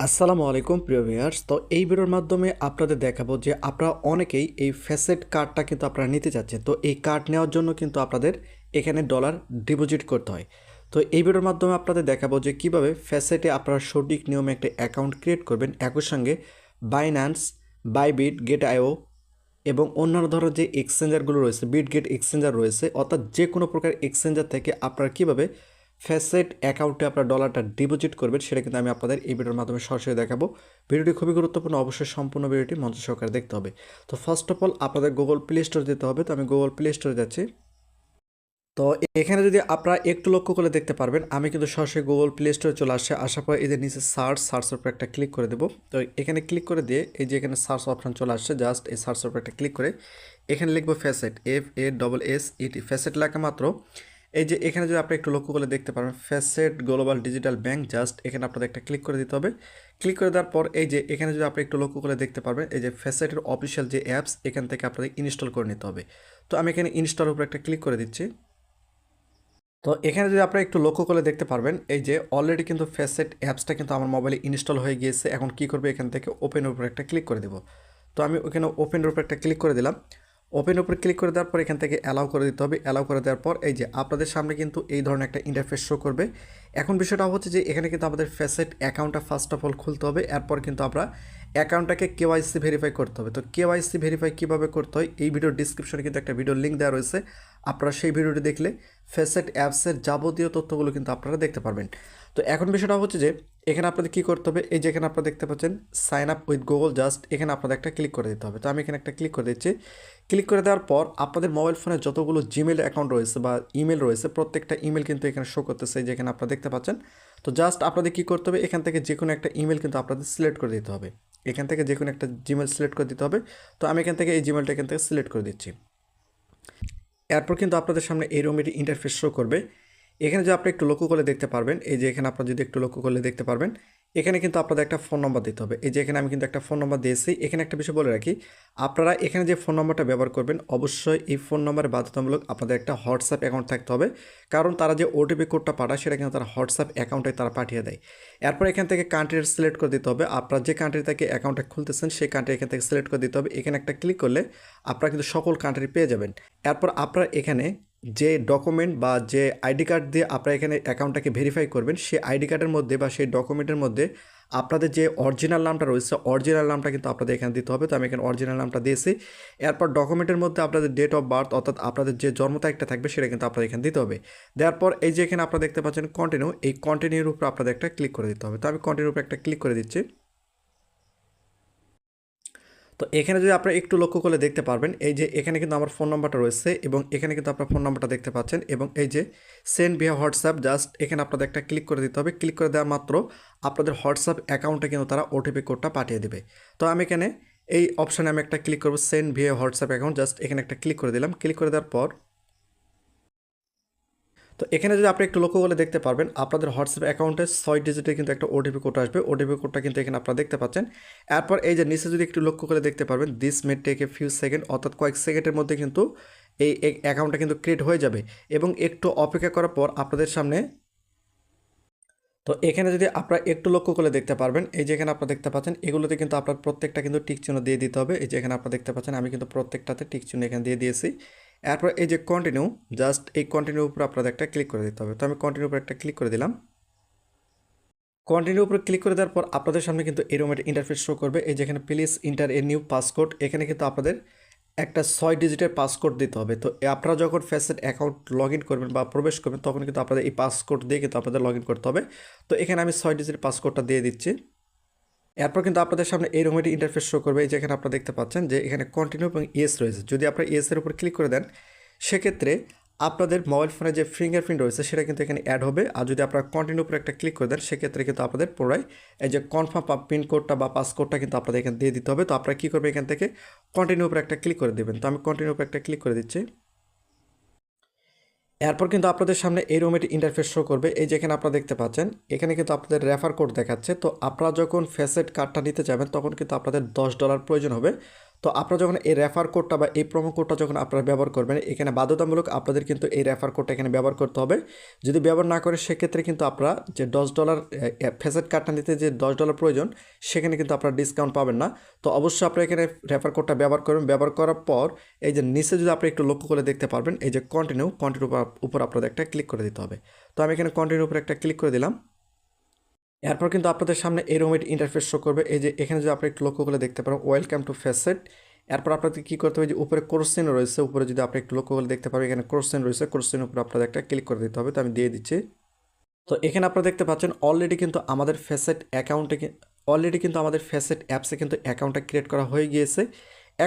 আসসালামু আলাইকুম প্রিয় ভিউয়ার্স। তো এই ভিডিওর মাধ্যমে আপনাদের দেখাবো যে আপনারা অনেকেই এই ফ্যাসেট কার্ডটা কিন্তু আপনারা নিতে চাচ্ছেন। তো এই কার্ড নেওয়ার জন্য কিন্তু আপনাদের এখানে ডলার ডিপোজিট করতে হয়। তো এই ভিডিওর মাধ্যমে আপনাদের দেখাবো যে কিভাবে ফ্যাসেটে আপনারা সঠিক নিয়মে একটা অ্যাকাউন্ট ক্রিয়েট করবেন। একই সঙ্গে বাইন্যান্স, বাইবিট, গেট আইও এবং অন্যান্য ধরনের যে এক্সচেঞ্জারগুলো রয়েছে, বিটগেট এক্সচেঞ্জার রয়েছে, অর্থাৎ যে কোনো প্রকার এক্সচেঞ্জার থেকে আপনারা কীভাবে ফ্যাসেট অ্যাকাউন্টে আপনার ডলারটা ডিপোজিট করবেন সেটা কিন্তু আমি আপনাদের এই ভিডিওর মাধ্যমে সরাসরি দেখাবো। ভিডিওটি খুবই গুরুত্বপূর্ণ, অবশ্যই সম্পূর্ণ ভিডিওটি মনোযোগ সহকারে দেখতে হবে। তো ফার্স্ট অফ অল আপনাদের গুগল প্লে স্টোরে যেতে হবে। তো আমি গুগল প্লে স্টোরে যাচ্ছি। তো এখানে যদি আপনারা একটু লক্ষ্য করে দেখতে পারবেন, আমি কিন্তু সরাসরি গুগল প্লে স্টোরে চলে আসার পর এদের নিচে সার্চের উপর একটা ক্লিক করে দেবো। তো এখানে ক্লিক করে দিয়ে এই যে এখানে সার্চ অপশন চলে আসছে, জাস্ট এই সার্চের উপর একটা ক্লিক করে এখানে লিখবো ফ্যাসেট, FASSET, ফ্যাসেট লেখা মাত্র এই যে এখানে যদি আপনি একটু লক্ষ্য করে দেখতে পারবেন facet global digital bank, just এখানে আপনাদের একটা ক্লিক করে দিতে হবে। ক্লিক করে দেওয়ার পর এই যে এখানে যদি আপনি একটু লক্ষ্য করে দেখতে পারবেন এই যে ফ্যাসেটের অফিসিয়াল যে অ্যাপস এখান থেকে আপনাদের ইনস্টল করে নিতে হবে। তো আমি এখানে ইনস্টলের উপর একটা ক্লিক করে দিচ্ছি। তো এখানে যদি আপনারা একটু লক্ষ্য করে দেখতে পারবেন এই যে অলরেডি কিন্তু ফ্যাসেট অ্যাপসটা কিন্তু আমার মোবাইলে ইনস্টল হয়ে গিয়েছে। এখন কি করবে, এখান থেকে ওপেনের উপর একটা ক্লিক করে দেব। তো আমি ওখানে ওপেনের উপর একটা ক্লিক করে দিলাম। ওপেনের উপর ক্লিক করে দেওয়ার পর এখান থেকে অ্যালাউ করে দিতে হবে। অ্যালাউ করে দেওয়ার পর এই যে আপনাদের সামনে কিন্তু এই ধরনের একটা ইন্টারফেস শো করবে। এখন বিষয়টা হচ্ছে যে এখানে কিন্তু আমাদের ফ্যাসেট অ্যাকাউন্টটা ফার্স্ট অফ অল খুলতে হবে। এরপর কিন্তু আমরা অ্যাকাউন্টটাকে কেওয়াইসি ভেরিফাই করতে হবে। তো কেওয়াইসি ভেরিফাই কীভাবে করতে হয় এই ভিডিওর ডিসক্রিপশনে কিন্তু একটা ভিডিওর লিঙ্ক দেওয়া রয়েছে। আপনারা সেই ভিডিওটি দেখলে ফ্যাসেট অ্যাপসের যাবতীয় তথ্যগুলো কিন্তু আপনারা দেখতে পারবেন। তো এখন বিষয়টা হচ্ছে যে এখানে আপনাদের কী করতে হবে, এই যে এখানে আপনারা দেখতে পাচ্ছেন sign up with Google, just এখানে আপনাদের একটা ক্লিক করে দিতে হবে। তো আমি এখানে একটা ক্লিক করে দিচ্ছি। ক্লিক করে দেওয়ার পর আপনাদের মোবাইল ফোনে যতগুলো জিমেল অ্যাকাউন্ট রয়েছে বা ইমেল রয়েছে প্রত্যেকটা ইমেল কিন্তু এখানে শো করতেছে, যেখানে আপনারা দেখতে পাচ্ছেন। তো জাস্ট আপনাদের কী করতে হবে, এখান থেকে যে কোনো একটা ইমেল কিন্তু আপনাদের সিলেক্ট করে দিতে হবে। এখান থেকে যে কোনো একটা জিমেল সিলেক্ট করে দিতে হবে। তো আমি এখান থেকে এই জিমেলটা এখান থেকে সিলেক্ট করে দিচ্ছি। এরপর কিন্তু আপনাদের সামনে এরকম একটি ইন্টারফেস শো করবে। এখানে যে আপনি একটু লক্ষ্য করে দেখতে পারবেন এই যে এখানে আপনারা যদি একটু লক্ষ্য করলে দেখতে পারবেন এখানে কিন্তু আপনাদের একটা ফোন নম্বর দিতে হবে। এই যে এখানে আমি কিন্তু একটা ফোন নম্বর দিয়েছি। এখানে একটা বিষয় বলে রাখি, আপনারা এখানে যে ফোন নম্বরটা ব্যবহার করবেন অবশ্যই এই ফোন নম্বরে বাধ্যতামূলক আপনাদের একটা হোয়াটসঅ্যাপ অ্যাকাউন্ট থাকতে হবে, কারণ তারা যে ওটিপি কোডটা পাঠায় সেটা কিন্তু তারা হোয়াটসঅ্যাপ অ্যাকাউন্টে তারা পাঠিয়ে দেয়। এরপর এখান থেকে কান্ট্রির সিলেক্ট করে দিতে হবে। আপনারা যে কান্ট্রি থেকে অ্যাকাউন্টটা খুলতেছেন সেই কান্ট্রি এখান থেকে সিলেক্ট করে দিতে হবে। এখানে একটা ক্লিক করলে আপনারা কিন্তু সকল কান্ট্রি পেয়ে যাবেন। এরপর আপনারা এখানে যে ডকুমেন্ট বা যে আইডি কার্ড দিয়ে আপনারা এখানে অ্যাকাউন্টটাকে ভেরিফাই করবেন সেই আইডি কার্ডের মধ্যে বা সেই ডকুমেন্টের মধ্যে আপনাদের যে অরিজিনাল নামটা রয়েছে অরিজিনাল নামটা কিন্তু আপনাদের এখানে দিতে হবে। তো আমি এখানে অরিজিনাল নামটা দিয়েছি। এরপর ডকুমেন্টের মধ্যে আপনাদের ডেট অফ বার্থ অর্থাৎ আপনাদের যে জন্ম তারিখটা থাকবে সেটা কিন্তু আপনাদের এখানে দিতে হবে। দেওয়ার পর এই যে এখানে আপনারা দেখতে পাচ্ছেন কন্টিনিউ, এই কন্টিনিউর উপর আপনাদের একটা ক্লিক করে দিতে হবে। তো আমি কন্টিনিউর উপর একটা ক্লিক করে দিচ্ছি। তো এখানে যদি আপনারা একটু লক্ষ্য করলে দেখতে পারবেন এই যে এখানে কিন্তু আমার ফোন নাম্বারটা রয়েছে এবং এখানে কিন্তু আপনার ফোন নাম্বারটা দেখতে পাচ্ছেন এবং এই যে সেন্ড ভিয়া হোয়াটসঅ্যাপ, জাস্ট এখানে আপনাদের একটা ক্লিক করে দিতে হবে। ক্লিক করে দেওয়া মাত্র আপনাদের হোয়াটসঅ্যাপ অ্যাকাউন্টে কিন্তু তারা ওটিপি কোডটা পাঠিয়ে দেবে। তো আমি এখানে এই অপশানে আমি একটা ক্লিক করবো send via WhatsApp account, just এখানে একটা ক্লিক করে দিলাম। ক্লিক করে দেওয়ার পর তো এখানে যদি আপনি একটু লক্ষ্য করে দেখতে পারবেন আপনাদের হোয়াটসঅ্যাপ অ্যাকাউন্টে 6 ডিজিটের কিন্তু একটা ওটিপি কোড আসবে। ওটিপি কোডটা কিন্তু এখানে আপনারা দেখতে পাচ্ছেন। এরপর এই যে নিচে যদি একটু লক্ষ্য করে দেখতে পারবেন this may take a few second, অর্থাৎ কয়েক সেকেন্ডের মধ্যে কিন্তু এই অ্যাকাউন্টটা কিন্তু ক্রিয়েট হয়ে যাবে এবং একটু অপেক্ষা করার পর আপনাদের সামনে তো এখানে যদি আপনারা একটু লক্ষ্য করে দেখতে পারবেন এই যে এখানে আপনারা দেখতে পাচ্ছেন এগুলোতে কিন্তু আপনার প্রত্যেকটা কিন্তু টিক চিহ্ন দিয়ে দিতে হবে। এই যে এখানে আপনারা দেখতে পাচ্ছেন আমি কিন্তু প্রত্যেকটাতে টিক চিহ্ন এখানে দিয়ে দিয়েছি। এরপর এই যে কন্টিনিউ, জাস্ট এই কন্টিনিউ উপর আপনাদের একটা ক্লিক করে দিতে হবে। তো আমি কন্টিনিউ উপর একটা ক্লিক করে দিলাম। কন্টিনিউ উপরে ক্লিক করে দেওয়ার পর আপনাদের সামনে কিন্তু এরকম একটা ইন্টারফেস শো করবে। এই যেখানে please inter a new passcode, এখানে কিন্তু আপনাদের একটা 6 ডিজিটের পাসকোড দিতে হবে। তো আপনারা যখন ফেসেট অ্যাকাউন্ট লগ ইন করবেন বা প্রবেশ করবেন তখন কিন্তু আপনাদের এই পাসকোড দিয়ে কিন্তু আপনাদের লগ ইন করতে হবে। তো এখানে আমি 6 ডিজিটের পাসকোডটা দিয়ে দিচ্ছি। এরপর কিন্তু আপনাদের সামনে এইরকম একটি ইন্টারফেস শো করবে। এই যেখানে আপনারা দেখতে পাচ্ছেন যে এখানে কন্টিনিউ এবং ইয়েস রয়েছে। যদি আপনারা ইয়েসের উপর ক্লিক করে দেন সেক্ষেত্রে আপনাদের মোবাইল ফোনে যে ফিঙ্গারপ্রিন্ট রয়েছে সেটা কিন্তু এখানে অ্যাড হবে। আর যদি আপনারা কন্টিনিউ উপরে একটা ক্লিক করে দেন সেক্ষেত্রে কিন্তু আপনাদের পুরাই এই যে কনফার্ম পিনকোডটা বা পাসকোডটা কিন্তু আপনাদের এখানে দিয়ে দিতে হবে। তো আপনারা কী করবেন, এখান থেকে কন্টিনিউ উপরে একটা ক্লিক করে দেবেন। তো আমি কন্টিনিউ উপরে একটা ক্লিক করে দিচ্ছি। এরপর কিন্তু আপনাদের সামনে এইরকম একটি ইন্টারফেস শো করবে। এই যেখানে আপনারা দেখতে পাচ্ছেন এখানে কিন্তু আপনাদের রেফার কোড দেখাচ্ছে। তো আপনারা যখন ফেসেট কার্ডটা নিতে যাবেন তখন কিন্তু আপনাদের $10 প্রয়োজন হবে। তো আপনারা যখন এই রেফার কোডটা বা এই প্রোমো কোডটা যখন আপনারা ব্যবহার করবেন, এখানে বাধ্যতামূলক আপনাদের কিন্তু এই রেফার কোডটা এখানে ব্যবহার করতে হবে। যদি ব্যবহার না করে সেক্ষেত্রে কিন্তু আপনারা যে $10 ফেসেট কার্ডটা নিতে যে $10 প্রয়োজন, সেখানে কিন্তু আপনারা ডিসকাউন্ট পাবেন না। তো অবশ্যই আপনারা এখানে রেফার কোডটা ব্যবহার করবেন। ব্যবহার করার পর এই যে নিচে যদি আপনি একটু লক্ষ্য করে দেখতে পারবেন, এই যে কন্টিনিউর উপর আপনাদের একটা ক্লিক করে দিতে হবে। তো আমি এখানে কন্টিনিউর উপর একটা ক্লিক করে দিলাম। এরপর কিন্তু আপনাদের সামনে এরকম একটা ইন্টারফেস শো করবে। এই যে এখানে যদি আপনি একটু লক্ষ্য করে দেখতে পারেন, ওয়েলকাম টু ফেসেট। এরপর আপনাদের কী করতে হবে, যে উপরে কোশ্চেন রয়েছে, উপরে যদি আপনি একটু লক্ষ্য করে দেখতে পারেন, এখানে কোশ্চেন রয়েছে, কোশ্চেনের উপর আপনাদের একটা ক্লিক করে দিতে হবে। তো আমি দিয়ে দিচ্ছি। তো এখানে আপনারা দেখতে পাচ্ছেন অলরেডি কিন্তু আমাদের ফেসেট অ্যাপসে কিন্তু অ্যাকাউন্টটা ক্রিয়েট করা হয়ে গিয়েছে।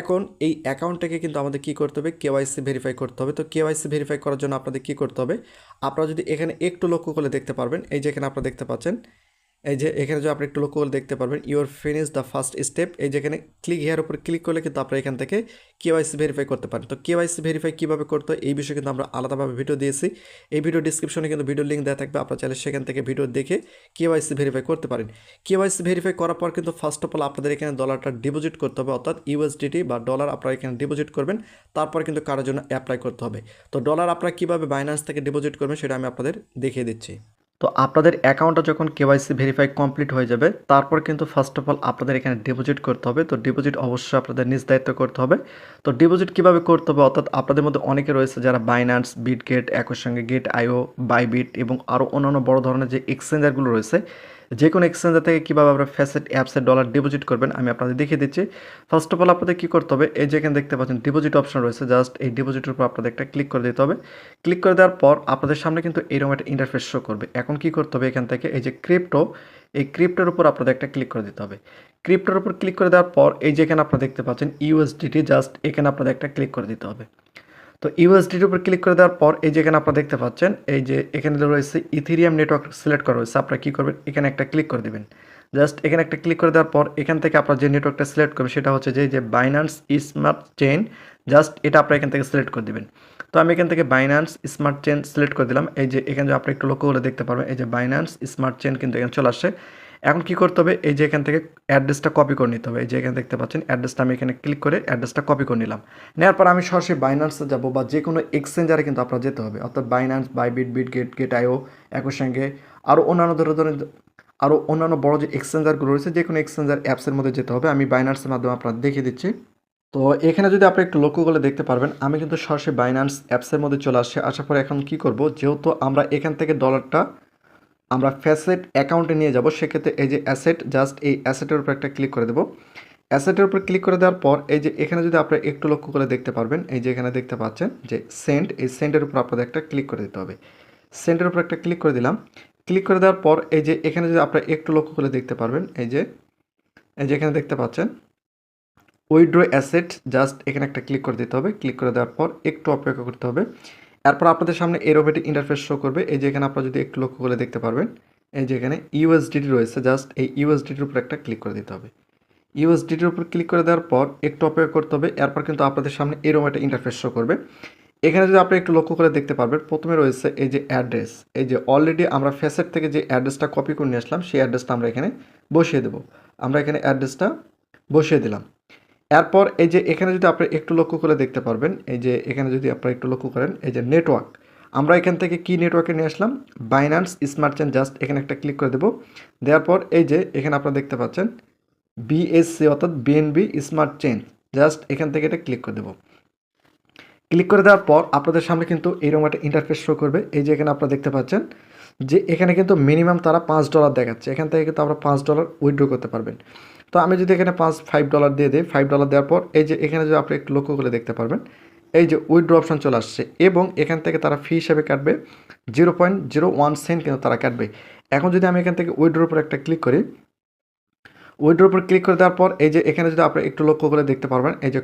এখন এই অ্যাকাউন্টটাকে কিন্তু আমাদের কী করতে হবে, কেওয়াইসি ভেরিফাই করতে হবে। তো কেওয়াইসি ভেরিফাই করার জন্য আপনাদের কী করতে হবে, আপনারা যদি এখানে একটু লক্ষ্য করে দেখতে পারবেন, এই যে এখানে আপনারা দেখতে পাচ্ছেন, এই যে এখানে যদি আপনি একটু লক্ষ্য করে দেখতে পারবেন, your finish the first step. এই যেখানে ক্লিক হেয়ার উপর ক্লিক করলে কিন্তু আপনারা এখান থেকে কেওয়াইসি ভেরিফাই করতে পারেন। তো কেওয়াইসি ভেরিফাই কীভাবে করতে হয় এই বিষয়ে কিন্তু আমরা আলাদাভাবে ভিডিও দিয়েছি। এই ভিডিও ডিসক্রিপশনে কিন্তু ভিডিও লিঙ্ক দেওয়া থাকবে, আপনারা চাইলে সেখান থেকে ভিডিও দেখে কেওয়াইসি ভেরিফাই করতে পারেন। কেওয়াইসি ভেরিফাই করার পর কিন্তু ফার্স্ট অফ অল আপনাদের এখানে ডলারটা ডিপোজিট করতে হবে, অর্থাৎ ইউএসডিটি বা ডলার আপনারা এখানে ডিপোজিট করবেন। তারপর কিন্তু কারোর জন্য অ্যাপ্লাই করতে হবে। তো ডলার আপনারা কীভাবে বাইন্যান্স থেকে ডিপোজিট করবেন সেটা আমি আপনাদের দেখিয়ে দিচ্ছি। তো আপনাদের অ্যাকাউন্টটা যখন কেওয়াইসি ভেরিফাই কমপ্লিট হয়ে যাবে, তারপর কিন্তু ফার্স্ট অফ অল আপনাদের এখানে ডিপোজিট করতে হবে। তো ডিপোজিট অবশ্যই আপনাদের নিজ দায়িত্ব করতে হবে। তো ডিপোজিট কীভাবে করতে হবে, অর্থাৎ আপনাদের মধ্যে অনেকে রয়েছে যারা বাইন্যান্স, বিটগেট, একই সঙ্গে গেট.আইও, বাইবিট এবং আরও অন্যান্য বড় ধরনের যে এক্সচেঞ্জারগুলো রয়েছে, যে কোনো এক্সচেঞ্জার থেকে কীভাবে আপনারা ফেসেট অ্যাপসের ডলার ডিপোজিট করবেন আমি আপনাদের দেখিয়ে দিচ্ছি। ফার্স্ট অফ অল আপনাদের কী করতে হবে, এই যে এখানে দেখতে পাচ্ছেন ডিপোজিট অপশন রয়েছে, জাস্ট এই ডিপোজিটের উপর আপনাদের একটা ক্লিক করে দিতে হবে। ক্লিক করে দেওয়ার পর আপনাদের সামনে কিন্তু এরকম একটা ইন্টারফেস শো করবে। এখন কী করতে হবে, এখান থেকে এই যে এই ক্রিপ্টোর উপর আপনাদের একটা ক্লিক করে দিতে হবে। ক্রিপ্টোর উপর ক্লিক করে দেওয়ার পর এই যে এখানে আপনারা দেখতে পাচ্ছেন ইউএসডিটি, জাস্ট এখানে আপনাদের একটা ক্লিক করে দিতে হবে। তো ইউএসডিটির উপর ক্লিক করে দেওয়ার পর এই যে এখানে আপনারা দেখতে পাচ্ছেন, এই যে এখানে রয়েছে ইথেরিয়াম নেটওয়ার্ক সিলেক্ট করা রয়েছে, আপনারা কী করবেন, এখানে একটা ক্লিক করে দেবেন। জাস্ট এখানে একটা ক্লিক করে দেওয়ার পর এখান থেকে আপনারা যে নেটওয়ার্কটা সিলেক্ট করবেন সেটা হচ্ছে যে বাইন্যান্স স্মার্ট চেইন, জাস্ট এটা আপনারা এখান থেকে সিলেক্ট করে দেবেন। তো আমি এখান থেকে বাইন্যান্স স্মার্ট চেইন সিলেক্ট করে দিলাম। এই যে এখানে যে আপনি একটু লক্ষ্য করে দেখতে পারবেন, এই যে বাইন্যান্স স্মার্ট চেইন কিন্তু এখানে চলে আসছে। এখন কী করতে হবে, এই যে এখান থেকে অ্যাড্রেসটা কপি করে নিতে হবে। এই যে এখানে দেখতে পাচ্ছেন অ্যাড্রেসটা আমি এখানে ক্লিক করে অ্যাড্রেসটা কপি করে নিলাম। নেওয়ার পর আমি সরাসরি বাইন্যান্সে যাব বা যে কোনো এক্সচেঞ্জারে কিন্তু আপনার যেতে হবে, অর্থাৎ বাইন্যান্স, বাইবিট, বিটগেট, গেট.আইও, একই সঙ্গে আরও অন্যান্য বড় যে এক্সচেঞ্জারগুলো রয়েছে, যে কোনো এক্সচেঞ্জার অ্যাপসের মধ্যে যেতে হবে। আমি বাইন্যান্সের মাধ্যমে আপনার দেখিয়ে দিচ্ছি। তো এখানে যদি আপনি একটু লক্ষ্য করে দেখতে পারবেন, আমি কিন্তু সরাসরি বাইন্যান্স অ্যাপসের মধ্যে চলে আসছে। আসার পরে এখন কী করব, যেহেতু আমরা এখান থেকে ডলারটা আমরা ফেসেট অ্যাকাউন্টে নিয়ে যাব, সেক্ষেত্রে এই যে অ্যাসেট, জাস্ট এই অ্যাসেটের উপর একটা ক্লিক করে দেবো। অ্যাসেটের উপর ক্লিক করে দেওয়ার পর এই যে এখানে যদি আপনারা একটু লক্ষ্য করে দেখতে পারবেন, এই যে এখানে দেখতে পাচ্ছেন যে সেন্ড, এই সেন্ডের উপর আপনাদের একটা ক্লিক করে দিতে হবে। সেন্ডের উপর একটা ক্লিক করে দিলাম। ক্লিক করে দেওয়ার পর এই যে এখানে যদি আপনারা একটু লক্ষ্য করে দেখতে পারবেন, এই যে এখানে দেখতে পাচ্ছেন উইথড্র অ্যাসেট, জাস্ট এখানে একটা ক্লিক করে দিতে হবে। ক্লিক করে দেওয়ার পর একটু অপেক্ষা করতে হবে। এরপর আপনাদের সামনে এরোমেটি ইন্টারফেস শো করবে। এই যে এখানে আপনারা যদি একটু লক্ষ্য করে দেখতে পারবেন, এই যে এখানে ইউএসডিটি রয়েছে, জাস্ট এই ইউএসডিটির উপর একটা ক্লিক করে দিতে হবে। ইউএসডিটির উপর ক্লিক করে দেওয়ার পর একটু অপেক্ষা করতে হবে। এরপর কিন্তু আপনাদের সামনে এরকম একটা ইন্টারফেস শো করবে। এখানে যদি আপনি একটু লক্ষ্য করে দেখতে পারবেন, প্রথমে রয়েছে এই যে অ্যাড্রেস, এই যে অলরেডি আমরা ফেসেট থেকে যে অ্যাড্রেসটা কপি করে নিয়ে আসলাম সেই অ্যাড্রেসটা আমরা এখানে বসিয়ে দেবো। আমরা এখানে অ্যাড্রেসটা বসিয়ে দিলাম। এরপর এই যে এখানে যদি আপনি একটু লক্ষ্য করে দেখতে পারবেন, এই যে এখানে যদি আপনারা একটু লক্ষ্য করেন, এই যে নেটওয়ার্ক, আমরা এখান থেকে কি নেটওয়ার্কে নিয়ে আসলাম, বাইন্যান্স স্মার্ট চেইন, জাস্ট এখানে একটা ক্লিক করে দেবো। দেওয়ার পর এই যে এখানে আপনারা দেখতে পাচ্ছেন বিএসসি, অর্থাৎ বিএনবি স্মার্ট চেইন, জাস্ট এখান থেকে এটা ক্লিক করে দেবো। ক্লিক করে দেওয়ার পর আপনাদের সামনে কিন্তু এইরকম একটা ইন্টারফেস শো করবে। এই যে এখানে আপনারা দেখতে পাচ্ছেন যে এখানে কিন্তু মিনিমাম তারা $5 দেখাচ্ছে। এখান থেকে কিন্তু আমরা $5 উইথড্র করতে পারবেন। তো আমি যদি এখানে $5 দিয়ে দিই, $5 দেওয়ার পর এই যে এখানে যদি আপনি একটু লক্ষ্য করে দেখতে পারবেন, এই যে উইথড্র অপশন চলে আসছে এবং এখান থেকে তারা ফি হিসাবে কাটবে 0.01 সেন্ট কিন্তু তারা কাটবে। এখন যদি আমি এখান থেকে উইথড্রোর উপর একটা ক্লিক করি, উইথড্রোর উপর ক্লিক করে দেওয়ার পর এই যে এখানে যদি আপনি একটু লক্ষ্য করে দেখতে পারবেন, এই যে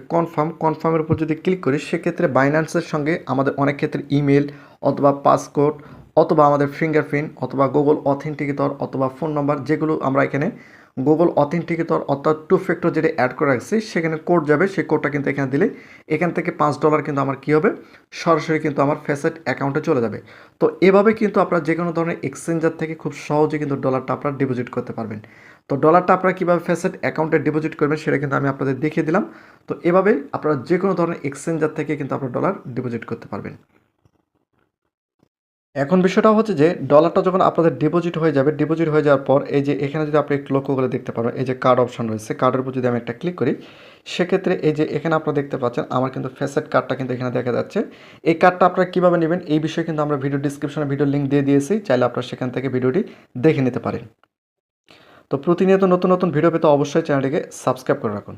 কনফার্মের উপর যদি ক্লিক করি, সেক্ষেত্রে বাইন্যান্সের সঙ্গে আমাদের অনেক ক্ষেত্রে ইমেল অথবা পাসকোড অথবা আমাদের ফিঙ্গারপ্রিন্ট অথবা গুগল অথেন্টিকেটর অথবা ফোন নাম্বার, যেগুলো আমরা এখানে গুগল অথেন্টিকেটর অর্থাৎ টু ফ্যাক্টর যেটা অ্যাড করে রাখছি সেখানে কোড যাবে, সেই কোডটা কিন্তু এখানে দিলে এখান থেকে $5 কিন্তু আমার কী হবে, সরাসরি কিন্তু আমার ফেসেট অ্যাকাউন্টে চলে যাবে। তো এভাবে কিন্তু আপনারা যে কোনো ধরনের এক্সচেঞ্জার থেকে খুব সহজে কিন্তু ডলারটা আপনারা ডিপোজিট করতে পারবেন। তো ডলারটা আপনারা কীভাবে ফেসেট অ্যাকাউন্টে ডিপোজিট করবেন সেটা কিন্তু আমি আপনাদের দেখিয়ে দিলাম। তো এভাবেই আপনারা যে কোনো ধরনের এক্সচেঞ্জার থেকে কিন্তু আপনারা ডলার ডিপোজিট করতে পারবেন। এখন বিষয়টা হচ্ছে যে ডলারটা যখন আপনাদের ডিপোজিট হয়ে যাবে, ডিপোজিট হয়ে যাওয়ার পর এই যে এখানে যদি আপনি একটু লক্ষ্য করে দেখতে পারবেন, এই যে কার্ড অপশন রয়েছে, কার্ডের উপর যদি আমি একটা ক্লিক করি, সেক্ষেত্রে এই যে এখানে আপনারা দেখতে পাচ্ছেন আমার কিন্তু ফেসেট কার্ডটা কিন্তু এখানে দেখা যাচ্ছে। এই কার্ডটা আপনারা কীভাবে নেবেন এই বিষয়ে কিন্তু আমরা ভিডিও ডিসক্রিপশনে ভিডিও লিঙ্ক দিয়ে দিয়েছি, চাইলে আপনারা সেখান থেকে ভিডিওটি দেখে নিতে পারেন। তো প্রতিনিয়ত নতুন নতুন ভিডিও পেতে অবশ্যই চ্যানেলটিকে সাবস্ক্রাইব করে রাখুন।